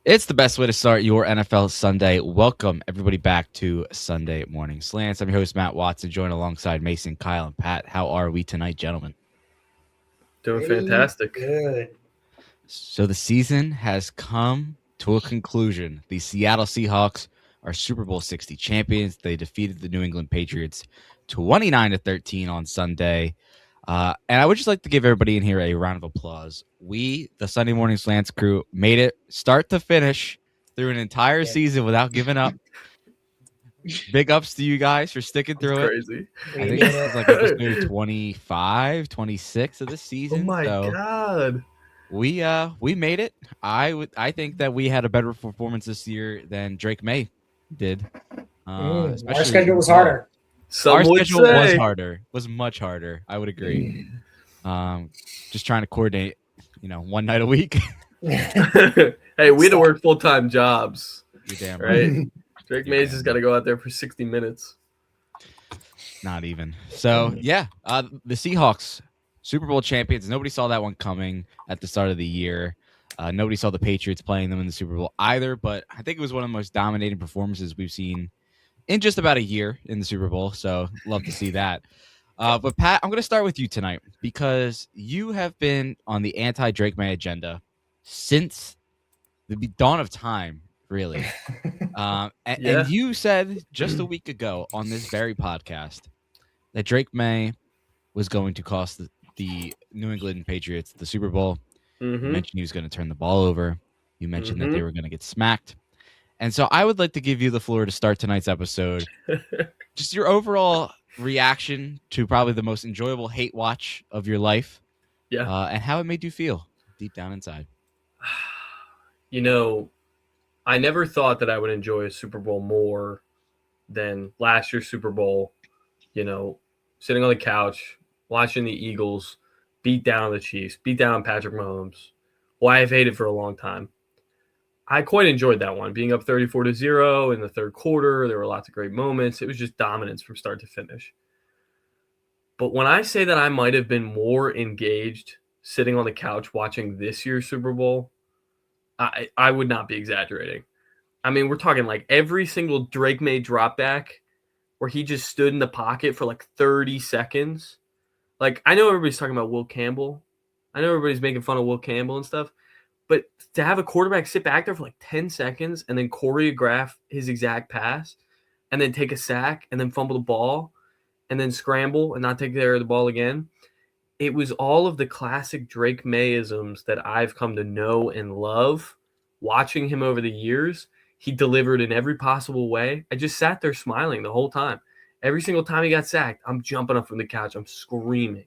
It's the best way to start your NFL Sunday. Welcome, everybody, back to Sunday Morning Slants. I'm your host, Matt Watson, joined alongside Mason, Kyle, and Pat. How are we tonight, gentlemen? Doing Pretty fantastic. good. So the season has come to a conclusion. The Seattle Seahawks are Super Bowl 60 champions. They defeated the New England Patriots 29-13 on Sunday. And I would just like to give everybody in here a round of applause. We, the Sunday Morning Slants crew, made it start to finish through an entire season without giving up. Big ups to you guys for sticking through it. Crazy. I think this is like episode 25, 26 of this Oh season. my God. We made it. I think that we had a better performance this year than Drake May did. Our schedule was harder. Our schedule was much harder. I would agree. Just trying to coordinate, one night a week. Hey, we had to work full-time jobs. You're damn right. Drake Mays has got to go out there for 60 minutes. Not even. So, yeah, the Seahawks, Super Bowl champions. Nobody saw that one coming at the start of the year. Nobody saw the Patriots playing them in the Super Bowl either, but I think it was one of the most dominating performances we've seen in just about a year in the Super Bowl. So, love to see that. But, Pat, I'm going to start with you tonight because you have been on the anti-Drake May agenda since the dawn of time, really. And you said just a week ago on this very podcast that Drake May was going to cost the New England Patriots the Super Bowl. Mm-hmm. You mentioned he was going to turn the ball over. You mentioned that they were going to get smacked. And so I would like to give you the floor to start tonight's episode. Just your overall reaction to probably the most enjoyable hate watch of your life. Yeah. And how it made you feel deep down inside. I never thought that I would enjoy a Super Bowl more than last year's Super Bowl. Sitting on the couch, watching the Eagles beat down the Chiefs, beat down Patrick Mahomes, who I have hated for a long time. I quite enjoyed that one, being up 34-0 in the third quarter. There were lots of great moments. It was just dominance from start to finish. But when I say that I might have been more engaged sitting on the couch watching this year's Super Bowl, I would not be exaggerating. I mean, we're talking like every single Drake May drop back where he just stood in the pocket for like 30 seconds. Like, I know everybody's talking about Will Campbell. I know everybody's making fun of Will Campbell and stuff. But to have a quarterback sit back there for like 10 seconds and then choreograph his exact pass and then take a sack and then fumble the ball and then scramble and not take care of the ball again, it was all of the classic Drake May-isms that I've come to know and love. Watching him over the years, he delivered in every possible way. I just sat there smiling the whole time. Every single time he got sacked, I'm jumping up from the couch. I'm screaming.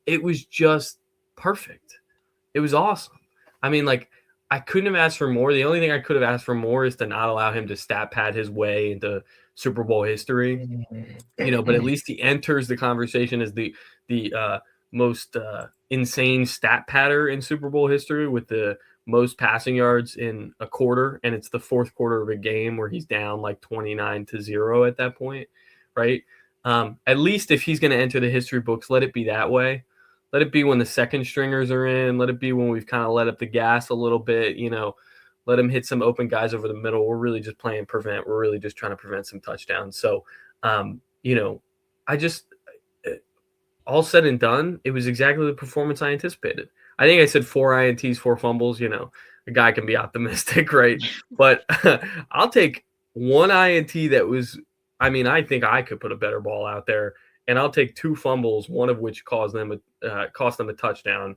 It was just perfect. It was awesome. I mean, like, I couldn't have asked for more. The only thing I could have asked for more is to not allow him to stat pad his way into Super Bowl history. But at least he enters the conversation as the most insane stat patter in Super Bowl history with the most passing yards in a quarter, and it's the fourth quarter of a game where he's down like 29-0 at that point, right? At least if he's going to enter the history books, let it be that way. Let it be when the second stringers are in. Let it be when we've kind of let up the gas a little bit, let him hit some open guys over the middle. We're really just playing prevent. We're really just trying to prevent some touchdowns. So, I just, all said and done, it was exactly the performance I anticipated. I think I said 4 INTs, 4 fumbles. A guy can be optimistic, right? But I'll take 1 INT that was, I think I could put a better ball out there. And I'll take 2 fumbles, one of which cost them a touchdown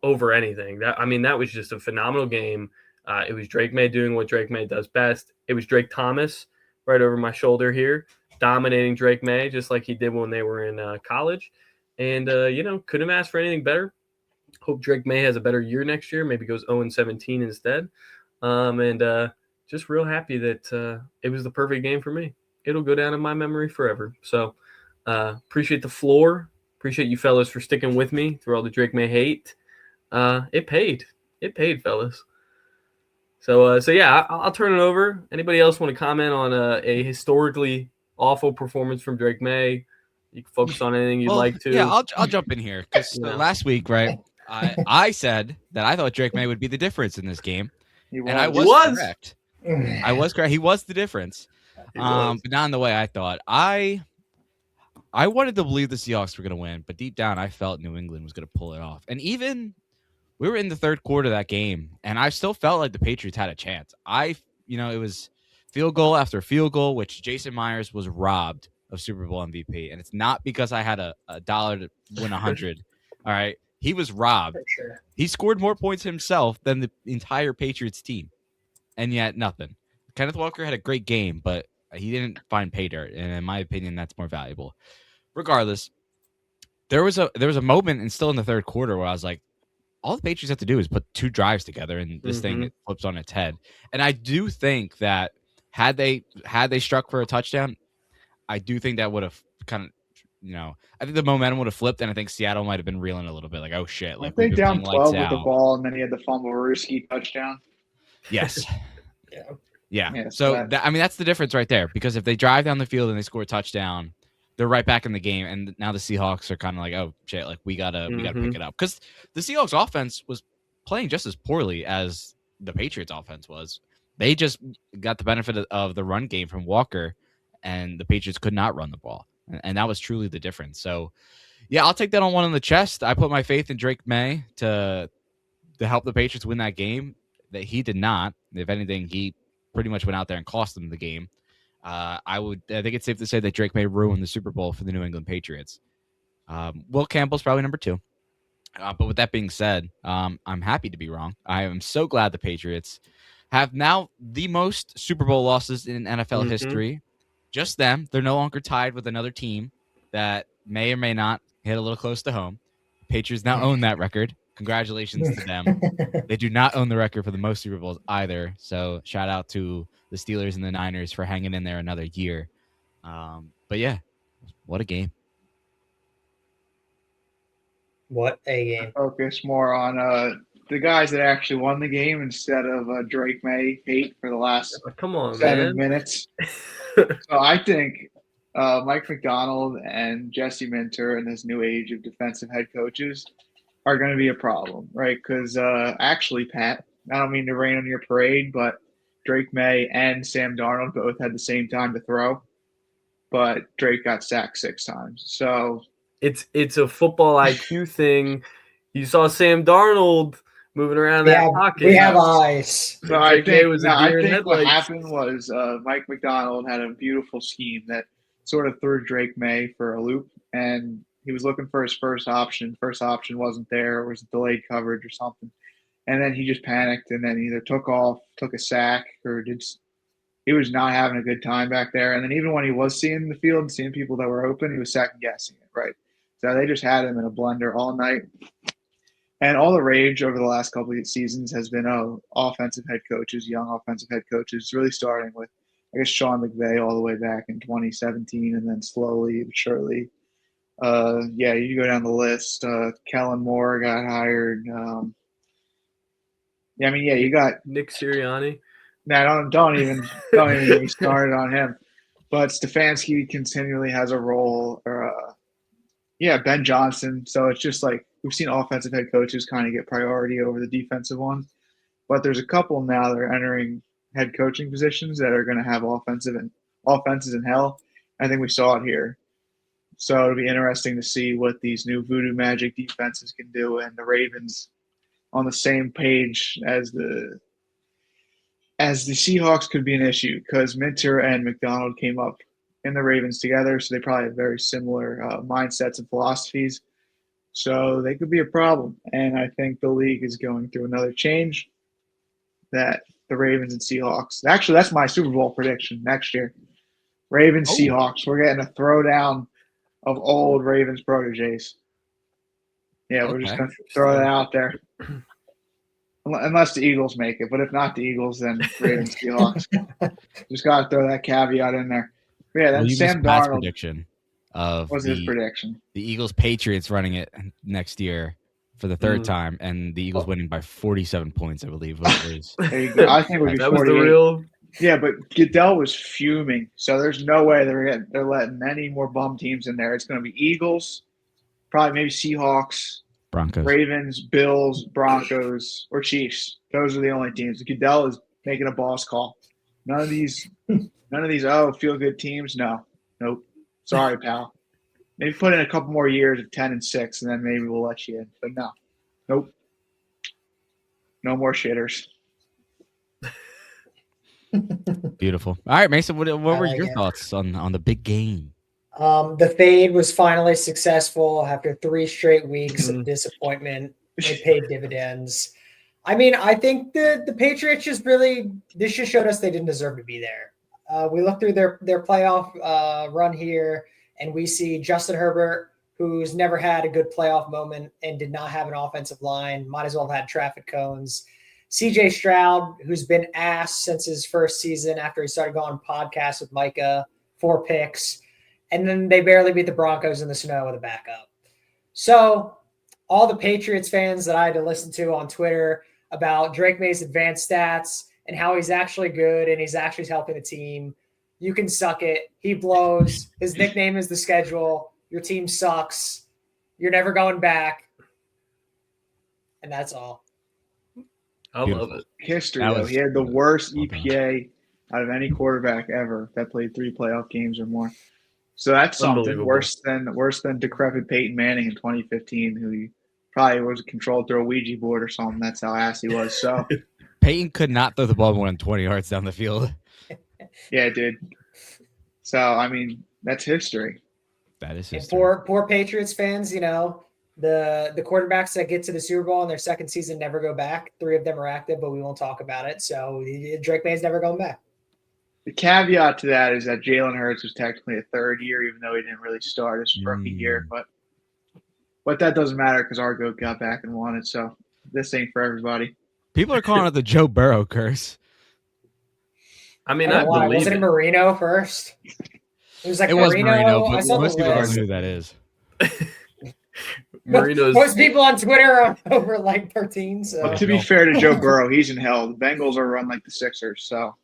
over anything. That was just a phenomenal game. It was Drake May doing what Drake May does best. It was Drake Thomas right over my shoulder here, dominating Drake May just like he did when they were in college. And, couldn't have asked for anything better. Hope Drake May has a better year next year, maybe goes 0-17 instead. Just real happy that it was the perfect game for me. It'll go down in my memory forever. So appreciate the floor. Appreciate you fellas for sticking with me through all the Drake May hate. It paid. It paid, fellas. So yeah, I'll turn it over. Anybody else want to comment on a historically awful performance from Drake May? You can focus on anything you'd like to. Yeah, I'll jump in here because last week, right, I said that I thought Drake May would be the difference in this game, and I He was was. correct. I was correct. He was the difference, He was. but not in the way I thought. I wanted to believe the Seahawks were going to win, but deep down, I felt New England was going to pull it off. And even we were in the third quarter of that game, and I still felt like the Patriots had a chance. It was field goal after field goal, which Jason Myers was robbed of Super Bowl MVP. And it's not because I had a dollar to win 100. All right. He was robbed. Sure. He scored more points himself than the entire Patriots team, and yet nothing. Kenneth Walker had a great game, but he didn't find pay dirt, and in my opinion, that's more valuable. Regardless, there was a moment, and still in the third quarter, where I was like, all the Patriots have to do is put two drives together, and this thing flips on its head. And I do think that had they struck for a touchdown, I do think that would have kind of, I think the momentum would have flipped, and I think Seattle might have been reeling a little bit, like, oh shit, like they we've been down playing 12 lights with the out. ball, and then he had the fumble risky touchdown. Yes. Yeah. So that's the difference right there, because if they drive down the field and they score a touchdown, they're right back in the game, and now the Seahawks are kind of like, oh shit, like we gotta pick it up, because the Seahawks offense was playing just as poorly as the Patriots offense was. They just got the benefit of the run game from Walker, and the Patriots could not run the ball, and that was truly the difference. So yeah, I'll take that on one in the chest. I put my faith in Drake May to help the Patriots win that game. That he did not. If anything, he pretty much went out there and cost them the game. I think it's safe to say that Drake May ruin the Super Bowl for the New England Patriots. Will Campbell's probably number 2. But with that being said, I'm happy to be wrong. I am so glad the Patriots have now the most Super Bowl losses in NFL history. Just them. They're no longer tied with another team that may or may not hit a little close to home. The Patriots now own that record. Congratulations to them. They do not own the record for the most Super Bowls either. So shout out to the Steelers and the Niners for hanging in there another year. But yeah, what a game. What a game. Focus more on the guys that actually won the game instead of Drake May hate for the last 7 minutes. So I think Mike McDonald and Jesse Minter and this new age of defensive head coaches are going to be a problem, right? Because actually, Pat, I don't mean to rain on your parade, but Drake May and Sam Darnold both had the same time to throw, but Drake got sacked 6 times. So it's a football IQ thing. You saw Sam Darnold moving around that pocket. We have eyes. So I think what happened was Mike McDonald had a beautiful scheme that sort of threw Drake May for a loop, and he was looking for his first option. First option wasn't there, or was delayed coverage or something. And then he just panicked and then either took off, took a sack, or he was not having a good time back there. And then even when he was seeing the field and seeing people that were open, he was second guessing it, right? So they just had him in a blender all night. And all the rage over the last couple of seasons has been, offensive head coaches, young offensive head coaches, really starting with, I guess, Sean McVay all the way back in 2017, and then slowly but surely. You go down the list. Kellen Moore got hired. You got Nick Sirianni. No, don't even get me started on him. But Stefanski continually has a role, or Ben Johnson. So it's just like we've seen offensive head coaches kind of get priority over the defensive ones. But there's a couple now that are entering head coaching positions that are going to have offenses in hell. I think we saw it here. So it'll be interesting to see what these new voodoo magic defenses can do, and the Ravens on the same page as the Seahawks could be an issue, because Minter and McDonald came up in the Ravens together, so they probably have very similar mindsets and philosophies. So they could be a problem, and I think the league is going through another change that the Ravens and Seahawks. Actually, that's my Super Bowl prediction next year. Ravens, Seahawks. We're getting a throwdown of old Ravens proteges. Yeah, we're just going to throw that out there. Unless the Eagles make it. But if not the Eagles, then Ravens, Seahawks. Just got to throw that caveat in there. But yeah, then Sam Darnold. Prediction of what's his prediction? The Eagles Patriots running it next year for the third time, and the Eagles winning by 47 points, I believe. There you go. I think it would be 48. That was the real. Yeah, but Goodell was fuming, so there's no way they're letting any more bum teams in there. It's going to be Eagles, probably maybe Seahawks, Broncos. Ravens, Bills, Broncos, or Chiefs. Those are the only teams. Goodell is making a boss call. None of these feel good teams. No. Nope. Sorry, pal. Maybe put in a couple more years of 10-6, and then maybe we'll let you in. But no. Nope. No more shitters. Beautiful. All right, Mason, what were like your it. thoughts on the big game? The fade was finally successful after 3 straight weeks of disappointment. It paid dividends. I mean, I think the Patriots this just showed us they didn't deserve to be there. We look through their playoff run here, and we see Justin Herbert, who's never had a good playoff moment and did not have an offensive line, might as well have had traffic cones. CJ Stroud, who's been ass since his first season after he started going on podcasts with Micah, 4 picks. And then they barely beat the Broncos in the snow with a backup. So all the Patriots fans that I had to listen to on Twitter about Drake May's advanced stats and how he's actually good and he's actually helping the team, you can suck it. He blows. His nickname is the schedule. Your team sucks. You're never going back. And that's all. I love it. History, though. He had the worst EPA out of any quarterback ever that played 3 playoff games or more. So that's something worse than decrepit Peyton Manning in 2015, who he probably was controlled through a Ouija board or something. That's how ass he was. So Peyton could not throw the ball more than 20 yards down the field. Yeah, dude. So I mean, that's history. That is history. And poor Patriots fans, the quarterbacks that get to the Super Bowl in their second season never go back. 3 of them are active, but we won't talk about it. So Drake May's never going back. The caveat to that is that Jalen Hurts was technically a 3rd year, even though he didn't really start his rookie year. But that doesn't matter because our goat got back and won it. So this ain't for everybody. People are calling it the Joe Burrow curse. I mean, I believe wasn't it Marino first? It was Marino, but most people don't know who that is. Most people on Twitter are over like 13. So well, to be fair to Joe Burrow, he's in hell. The Bengals are run like the Sixers, so.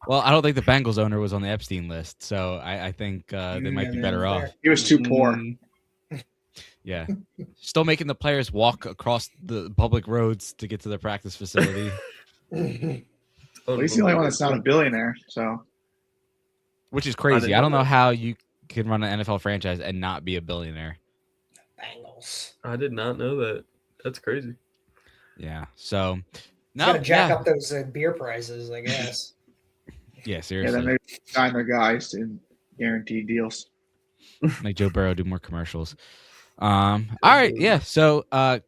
Well, I don't think the Bengals owner was on the Epstein list, so I think they might be better off. He was too poor. Yeah. Still making the players walk across the public roads to get to their practice facility. Well, he's the only one that's not a billionaire, so. Which is crazy. I don't know how you can run an NFL franchise and not be a billionaire. Bengals. I did not know that. That's crazy. Yeah. So. Gotta jack up those beer prices, I guess. Yeah, seriously. Yeah, then they sign their guys to guaranteed deals. Like Joe Burrow do more commercials. All right, yeah. So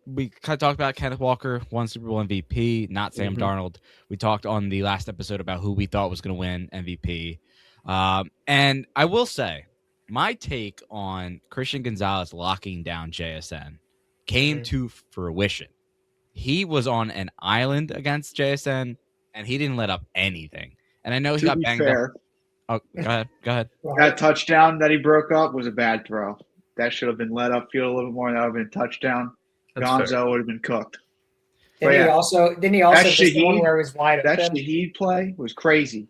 we kind of talked about Kenneth Walker won Super Bowl MVP, not Sam Darnold. We talked on the last episode about who we thought was going to win MVP. And I will say, my take on Christian Gonzalez locking down JSN came to fruition. He was on an island against JSN, and he didn't let up anything. And I know he got banged up. Oh, go ahead. That touchdown that he broke up was a bad throw. That should have been let upfield a little bit more. That would have been a touchdown. Gonzo would have been cooked. Didn't he also miss the one where he was wide open? That Shaheed play was crazy.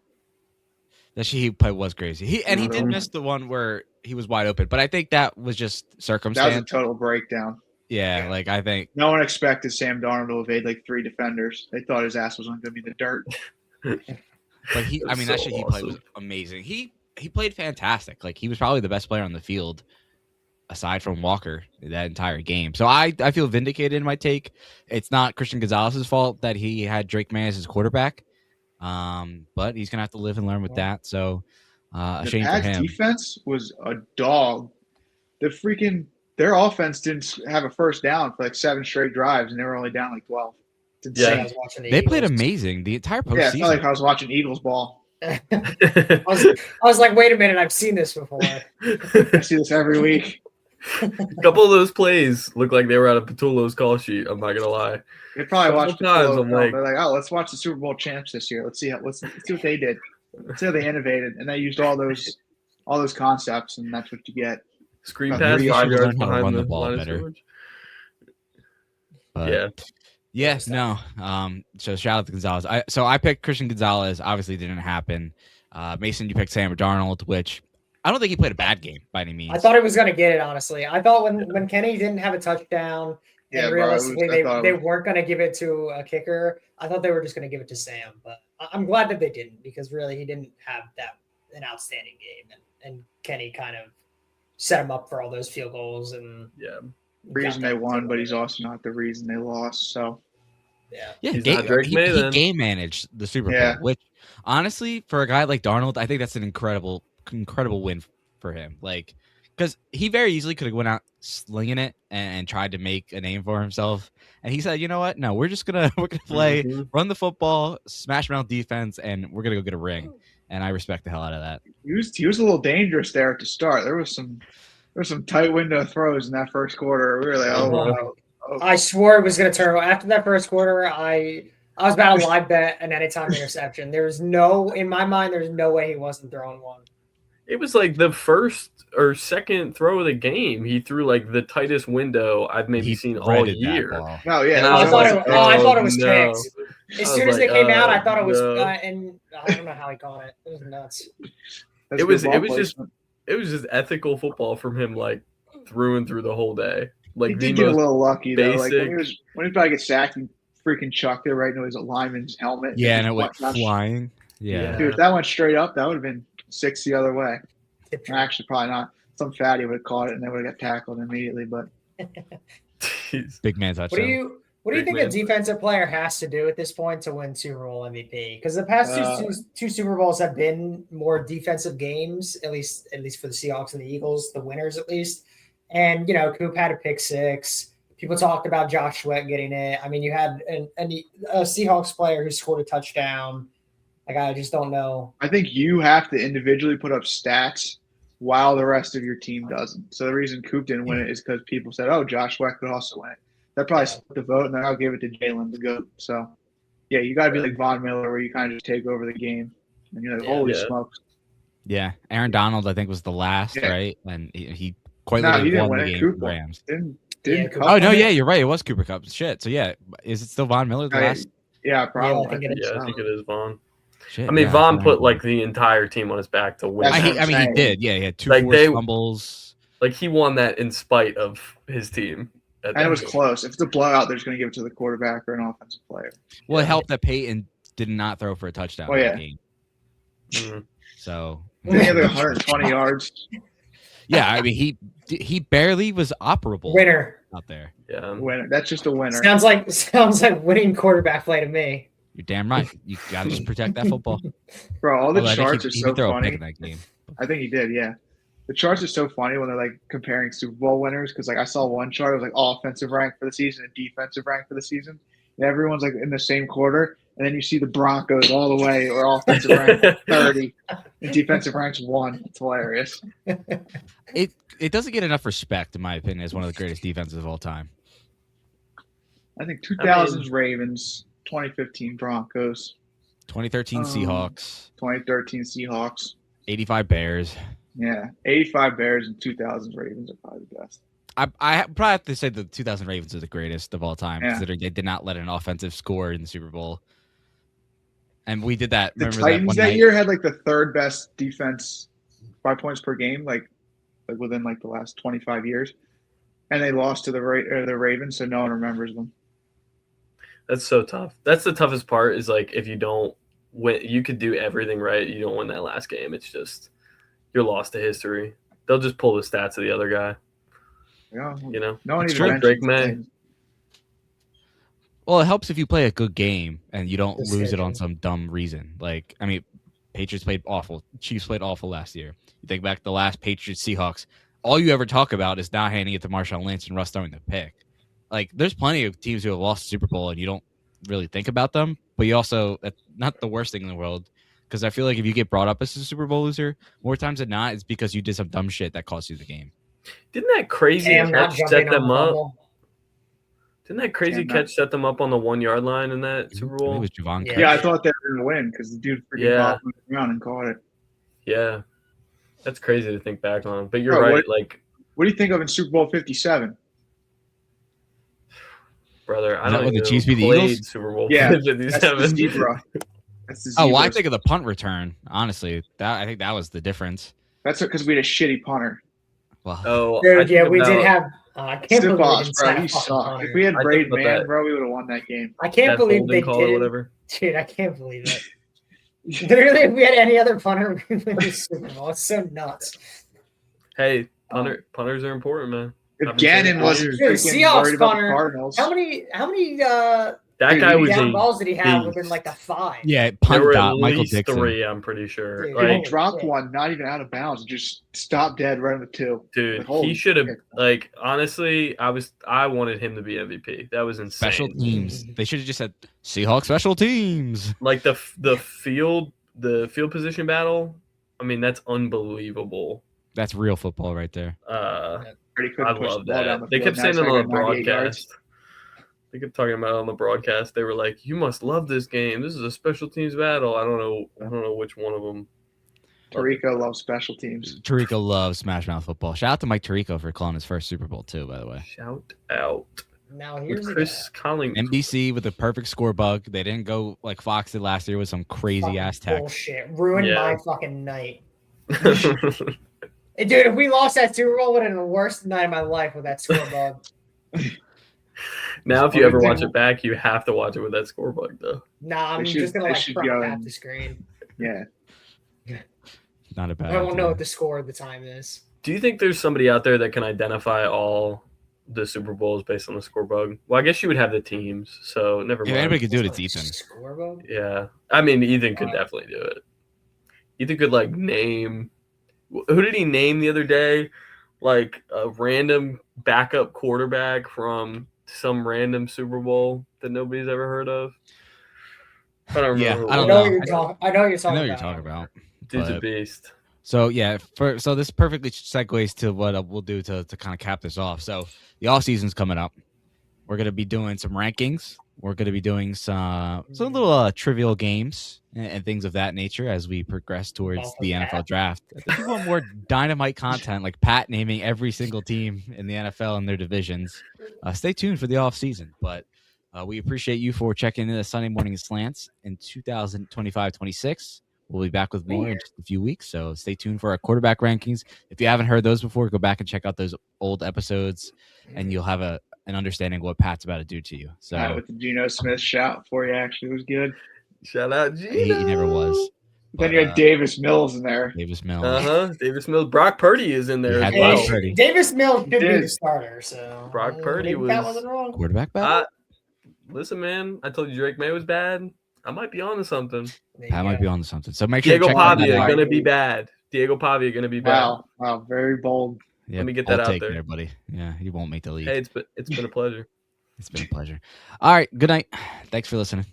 That Shaheed play was crazy. He did miss the one where he was wide open, but I think that was just circumstance. That was a total breakdown. Yeah, like I think no one expected Sam Darnold to evade like 3 defenders. They thought his ass was going to be the dirt. But that Shaheed play was amazing. He played fantastic. Like he was probably the best player on the field, aside from Walker, that entire game. So I feel vindicated in my take. It's not Christian Gonzalez's fault that he had Drake May as his quarterback, but he's gonna have to live and learn with that. So a shame for him. Defense was a dog. Their offense didn't have a first down for like 7 straight drives, and they were only down like 12. Yeah, they played amazing the entire postseason. Yeah, it felt like I was watching Eagles ball. I was like, wait a minute, I've seen this before. I see this every week. A couple of those plays look like they were out of Patullo's call sheet. I'm not gonna lie. They probably watched Patullo. They're like, oh, let's watch the Super Bowl champs this year. Let's see what they did. Let's see how they innovated, and they used all those concepts, and that's what you get. Screen pass 5 yards behind the ball better. Yes, no. So shout out to Gonzalez. I picked Christian Gonzalez. Obviously, didn't happen. Mason, you picked Sam Darnold, which I don't think he played a bad game by any means. I thought he was going to get it, honestly. I thought when Kenny didn't have a touchdown and realistically they weren't going to give it to a kicker, I thought they were just going to give it to Sam. But I'm glad that they didn't, because really he didn't have an outstanding game. And Kenny kind of set him up for all those field goals. And reason they won, but he's also not the reason they lost. So he game managed the Super Bowl, which honestly, for a guy like Darnold, I think that's an incredible win for him. Like, because he very easily could have went out slinging it and tried to make a name for himself, and he said, "You know what? No, we're gonna play, run the football, smash mouth defense, and we're gonna go get a ring." And I respect the hell out of that. He was a little dangerous there at the start. There was some tight window throws in that first quarter. We were like, oh. I swore it was going to turn. After that first quarter, I was about to live bet an anytime interception. In my mind, there's no way he wasn't throwing one. It was like the first or second throw of the game. He threw like the tightest window I've maybe seen all year. Oh yeah, I thought it was kicked. As soon as it came out, I thought it was, and I don't know how he caught it. It was nuts. It was just ethical football from him, like through and through the whole day. Like he did get a little lucky though. Like when he was about to get sacked, he freaking chucked it right into his lineman's helmet. Yeah, and it went flying. Yeah, dude, if that went straight up, that would have been 6 the other way. Actually, probably not. Some fatty would have caught it and they would have got tackled immediately. But big man touchdown. What do you think a defensive player has to do at this point to win Super Bowl MVP? Because the past two Super Bowls have been more defensive games, at least for the Seahawks and the Eagles, the winners at least. And Coop had a pick six. People talked about Josh Sweat getting it. I mean, you had a Seahawks player who scored a touchdown. Like, I just don't know. I think you have to individually put up stats while the rest of your team doesn't. So the reason Coop didn't win it is because people said, "Oh, Josh Sweat could also win it." That probably split the vote, and then I'll give it to Jalen to go. So, yeah, you got to be like Von Miller, where you kind of just take over the game, and you're like, "Holy smokes!" Yeah, Aaron Donald, I think, was the last, right? And he quite literally won the game for the Rams. You're right. It was Cooper Kupp. Shit. So yeah, is it still Von Miller the last? Yeah, probably. I think it is Von. Shit, I mean, Von put like the entire team on his back to win. I mean, he did. Yeah, he had two forced fumbles. Like he won that in spite of his team. And it was close. If it's a blowout, they're just going to give it to the quarterback or an offensive player. Well, it helped that Peyton did not throw for a touchdown in that game. Mm-hmm. So he had like 120 yards. Yeah, I mean, he barely was operable. Winner out there. Yeah, winner. That's just a winner. Sounds like winning quarterback play to me. You're damn right. You got to just protect that football. Bro, all the charts are so throw funny. A pick in that game. I think he did, yeah. The charts are so funny when they're like comparing Super Bowl winners, because like I saw one chart, it was like offensive rank for the season and defensive rank for the season. And everyone's like in the same quarter, and then you see the Broncos all the way, or offensive rank 30 and defensive ranks 1. It's hilarious. It doesn't get enough respect, in my opinion, as one of the greatest defenses of all time. I think 2000s Ravens, 2015 Broncos, 2013 Seahawks, 2013 Seahawks, 85 Bears. Yeah, 85 Bears and 2000s Ravens are probably the best. I probably have to say the 2000 Ravens are the greatest of all time, considering they did not let an offensive score in the Super Bowl. And we did that. The Titans that year had like the third best defense by points per game, like within like the last 25 years, and they lost to the Ravens, so no one remembers them. That's so tough. That's the toughest part. Is like if you don't win, you could do everything right. You don't win that last game. It's just you're lost to history. They'll just pull the stats of the other guy. Yeah, no one even mentions Drake May. Well, it helps if you play a good game and you don't lose it on some dumb reason. Like, I mean, Patriots played awful. Chiefs played awful last year. You think back to the last Patriots Seahawks. All you ever talk about is not handing it to Marshawn Lynch and Russ throwing the pick. Like, there's plenty of teams who have lost the Super Bowl and you don't really think about them. But you also, that's not the worst thing in the world. Because I feel like if you get brought up as a Super Bowl loser, more times than not, it's because you did some dumb shit that cost you the game. Didn't that crazy catch set them up? Didn't that crazy catch set them up on the 1 yard line in that Super Bowl? It was Javon. Yeah, I thought they were going to win because the dude freaking popped around and caught it. Yeah, that's crazy to think back on. But you're right. What do you think of in Super Bowl 57? Brother, I don't know. The Chiefs beat the Eagles? Super Bowl 57. That's the zebra. I think of the punt return. Honestly, I think that was the difference. That's because we had a shitty punter. Well, Oh, Dude, yeah, we did have. I can't believe we Stiff-Boss, didn't bro. sign a He fucking sucked. punter. If we had I think Braden about Mann, that. bro, we would have won that game. I can't that believe holding they call or did. whatever. Dude, I can't believe it. Literally, if we had any other punter, we win the Super Bowl. It's so nuts. Hey, punters are important, man. If Gannon wasn't Dude, freaking Seahawks worried about the punter, Cardinals, How many that Dude, guy was down a balls did he have beast. within like the 5? yeah, There punt were at dot Michael least Dixon. 3, I'm pretty sure. Dude, he Like, dropped shit. one, not even out of bounds, just stopped dead right on the 2. dude, Like, holy he should have. shit. Like, honestly, I wanted him to be MVP. That was insane. Special teams. They should have just said Seahawks special teams. Like the field position battle. I mean, that's unbelievable. That's real football right there. Brady couldn't I push love the ball down that. the They field. kept saying Now it it's on the like 98 yards. broadcast. They kept talking about it on the broadcast. They were like, "You must love this game. This is a special teams battle." I don't know which one of them. Tarico loves special teams. Tarico loves Smash Mouth football. Shout out to Mike Tarico for calling his first Super Bowl too, by the way. Shout out Now with here's Chris Collins. NBC with a perfect score bug. They didn't go like Fox did last year with some crazy ass tech. bullshit. Ruined Yeah. my fucking night. Dude, if we lost that Super Bowl, it would have been the worst night of my life with that score bug. Now, if you ever watch it back, you have to watch it with that score bug, though. Nah, I'm They just gonna they like should front go tap and- the screen. Yeah. Not a bad. I won't know idea. what the score of the time is. Do you think there's somebody out there that can identify all the Super Bowls based on the score bug? Well, I guess you would have the teams, so never If mind. anybody could do it, it's Ethan. Score bug? Yeah, I mean, Ethan could definitely do it. Ethan could like name. Who did he name the other day? Like a random backup quarterback from some random Super Bowl that nobody's ever heard of. I don't remember. Yeah, who it I I don't was. know know. what you're talking. I know what you're I talking know what about. you're talking about. Dude's a but- beast. So yeah, so this perfectly segues to what we'll do to kind of cap this off. So the off season's coming up. We're gonna be doing some rankings. We're gonna be doing some little trivial games and things of that nature as we progress towards Off of the that. NFL draft. If you want more dynamite content like Pat naming every single team in the NFL and their divisions, stay tuned for the off season. But we appreciate you for checking in the Sunday Morning Slants in 2025-26. We'll be back with more in just a few weeks, so stay tuned for our quarterback rankings. If you haven't heard those before, go back and check out those old episodes, and you'll have an understanding of what Pat's about to do to you. So With the Geno Smith shout for you actually was good. Shout out he Gino. never was. Then But, you had Davis Mills in there. Davis Mills. Davis Mills. Brock Purdy is in there You as had well. Brock Purdy. Davis Mills should be did. the starter. So Brock Purdy maybe that was- wasn't wrong. Quarterback battle? Listen, man, I told you Drake May was bad. I might be on to something. Pat might be on to something. So make sure Diego you check out that Pavia out. gonna be bad. Diego Pavia gonna be bad. Wow, very bold. Yeah, Let me get bold that out take there. buddy. Yeah, he won't make the league. Hey, it's been a pleasure. It's been a pleasure. All right, good night. Thanks for listening.